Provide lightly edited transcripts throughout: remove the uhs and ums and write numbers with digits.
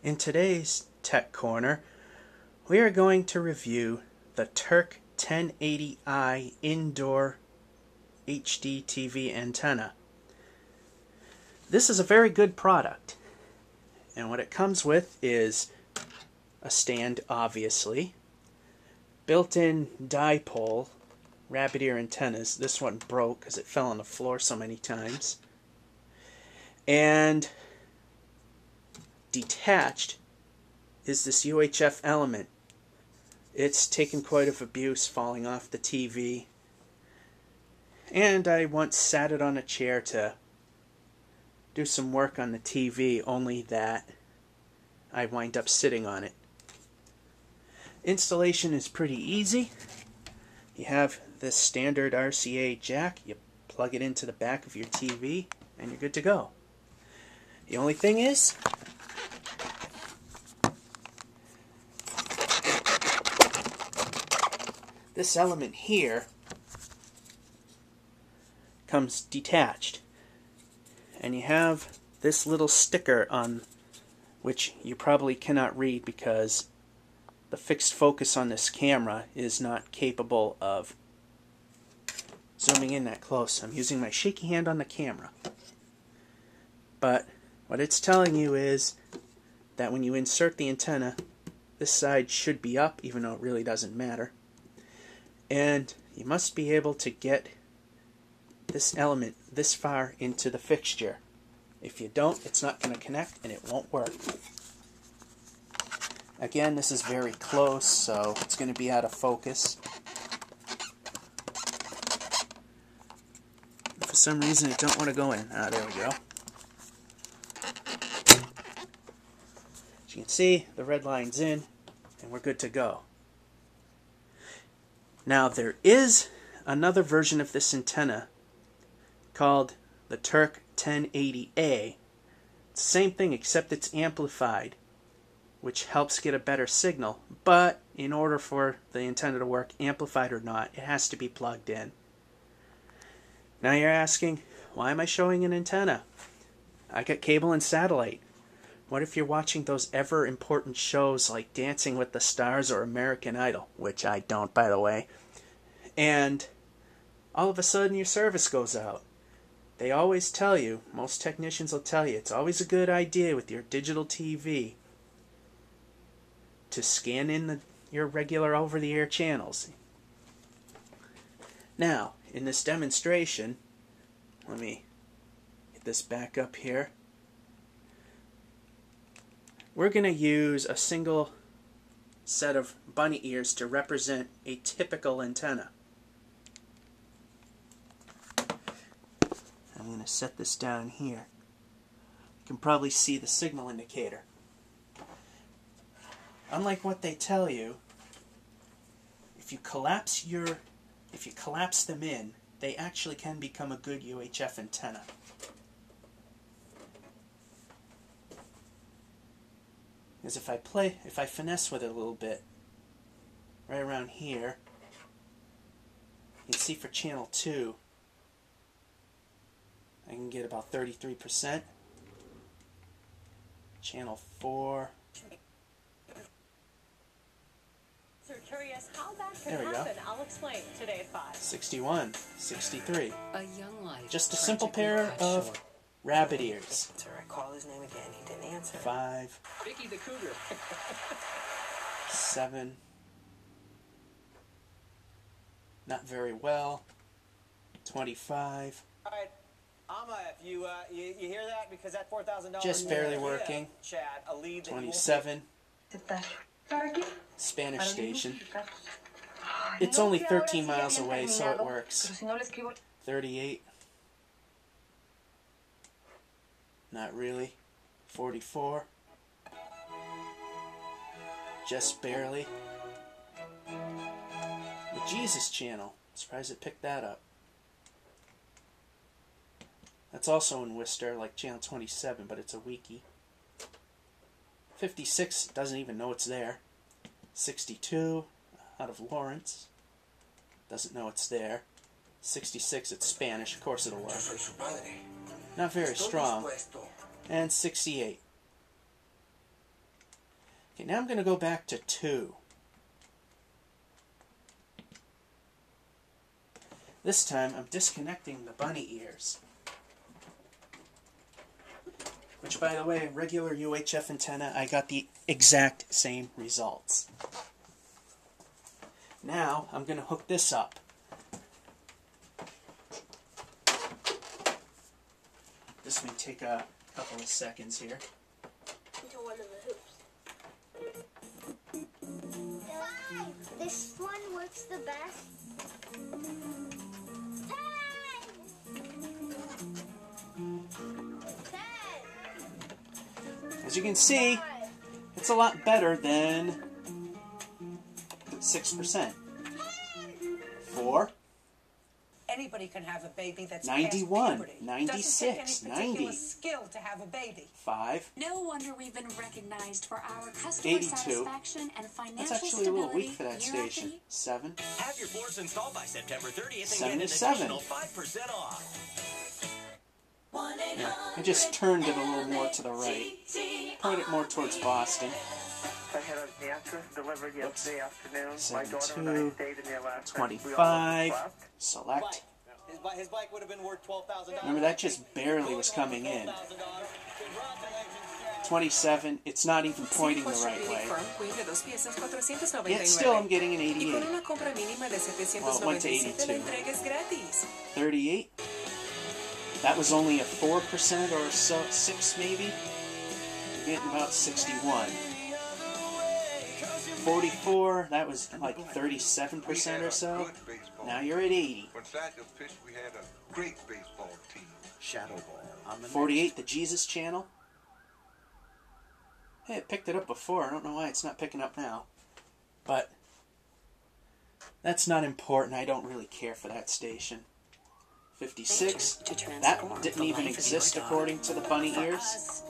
In today's Tech Corner, we are going to review the TERK 1080i indoor HD TV antenna. This is a very good product, and what it comes with is a stand, obviously, built-in dipole rabbit ear antennas. This one broke because it fell on the floor so many times, and detached is this UHF element. It's taken quite of abuse falling off the TV, and I once sat it on a chair to do some work on the TV, only that I wind up sitting on it. Installation is pretty easy. You have this standard RCA jack, you plug it into the back of your TV, and you're good to go. The only thing is, this element here comes detached, and you have this little sticker on which you probably cannot read because the fixed focus on this camera is not capable of zooming in that close. I'm using my shaky hand on the camera. But what it's telling you is that when you insert the antenna, this side should be up, even though it really doesn't matter. And you must be able to get this element this far into the fixture. If you don't, it's not going to connect and it won't work. Again, this is very close, so it's going to be out of focus. For some reason, it don't want to go in. Ah, there we go. As you can see, the red line's in, and we're good to go. Now, there is another version of this antenna called the TERK 1080i. It's the same thing, except it's amplified, which helps get a better signal. But in order for the antenna to work, amplified or not, it has to be plugged in. Now you're asking, why am I showing an antenna? I got cable and satellite. What if you're watching those ever important shows like Dancing with the Stars or American Idol, which I don't, by the way, and all of a sudden your service goes out? They always tell you, most technicians will tell you, it's always a good idea with your digital TV to scan in your regular over-the-air channels. Now, in this demonstration, let me get this back up here. We're going to use a single set of bunny ears to represent a typical antenna. I'm going to set this down here. You can probably see the signal indicator. Unlike what they tell you, if you collapse them in, they actually can become a good UHF antenna. Because if I finesse with it a little bit, right around here, you can see for channel 2, I can get about 33%. Channel 4. You're curious how that can There we happen. go. I'll explain today at 5. 61, 63. A young life. Just a simple pair of rabbit ears. To recall his name again, he didn't answer. 5, Vicky the Cougar. 7. Not very well. 25. All right, Amma, if you hear that, because that $4,000 Just barely working. Chad, a lead that 27. Spanish station. It's only 13 miles away, so it works. 38. Not really. 44. Just barely. The Jesus channel. Surprised it picked that up. That's also in Worcester, like channel 27, but it's a wiki. 56 doesn't even know it's there. 62 out of Lawrence. Doesn't know it's there. 66, it's Spanish. Of course it'll work. Not very strong. And 68. Okay, now I'm going to go back to 2. This time I'm disconnecting the bunny ears. Which, by the way, regular UHF antenna, I got the exact same results. Now I'm going to hook this up. This may take a couple of seconds here. Into one of the hoops. This one works the best. 10! As you can see, it's a lot better than 6%. 4. Anybody can have a baby that's 91, past puberty. 96, Doesn't take any 90. particular skill to have a baby. 5. No wonder we've been recognized for our customer 82. satisfaction and financial That's actually a stability little weak for that year after station. year. 7. Have your boards installed by September 30th and 77. get an additional 5% off. Yeah, I just turned it a little more to the right. Point it more towards Boston. I had an answer delivered yesterday afternoon. My daughter 72, and I stayed in there last night. We all 25, left. select. His bike would have been worth $12,000. Remember, that just barely was coming in. 27, it's not even pointing the right way. Yet still I'm getting an 88. Well, it went to 82. 38. That was only a 4% or so, 6 maybe. You're getting about 61. 44, that was like 37% or so. Now you're at 80. Besides the pitch, we had a great baseball team. Shadow Ball. 48, the Jesus channel. Hey, it picked it up before. I don't know why it's not picking up now. But that's not important. I don't really care for that station. 56. That didn't even exist according to the bunny ears.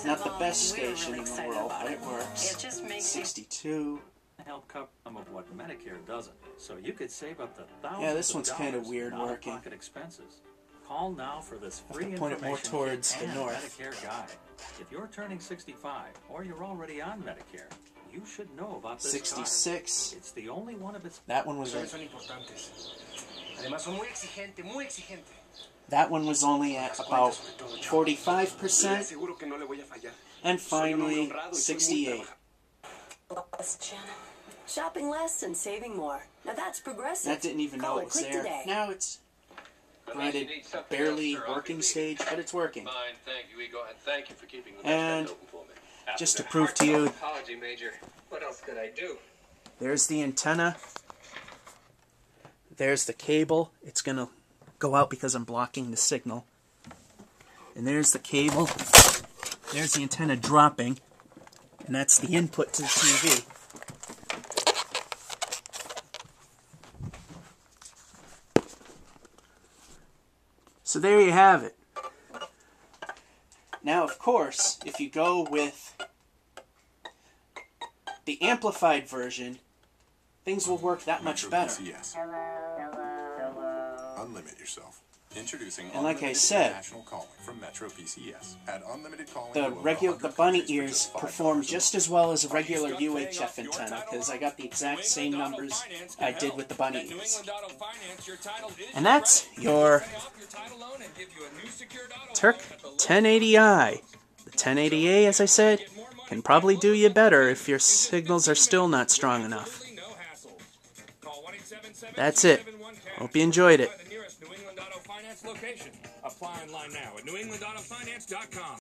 Not the best station in the world, but it works. 62. Help cover some of what Medicare doesn't, so you could save up to thousands. Yeah, this one's kind of weird in working. out-of-pocket expenses. Call now for this Have free to point it more information towards kit the and north. Medicare guide. If you're turning 65 or you're already on Medicare, you should know about this 66. card. It's the only one of its. That one was. Además, son muy exigente, muy exigente. That one was only at about 45%. And finally, 68. Shopping less and saving more. Now that's progressive. That didn't even know it was there. Now it's granted barely working stage, but it's working. Fine, thank you, Ego, and thank you for keeping the And open for me. just to prove to you, Apology, Major. What else could I do? there's the antenna. There's the cable. It's going to go out because I'm blocking the signal. And there's the cable. There's the antenna dropping. And that's the input to the TV. So there you have it. Now, of course, if you go with the amplified version, things will work that much better. Unlimit yourself. Introducing And like I said, National Calling from Metro PCS. Add unlimited calling the bunny ears perform just as well as a regular UHF antenna because I got the exact same numbers I did with the bunny ears. And that's your TERK 1080i. The 1080i, as I said, can probably do you better if your signals are still not strong enough. That's it. Hope you enjoyed it. Location. Apply online now at newenglandautofinance.com.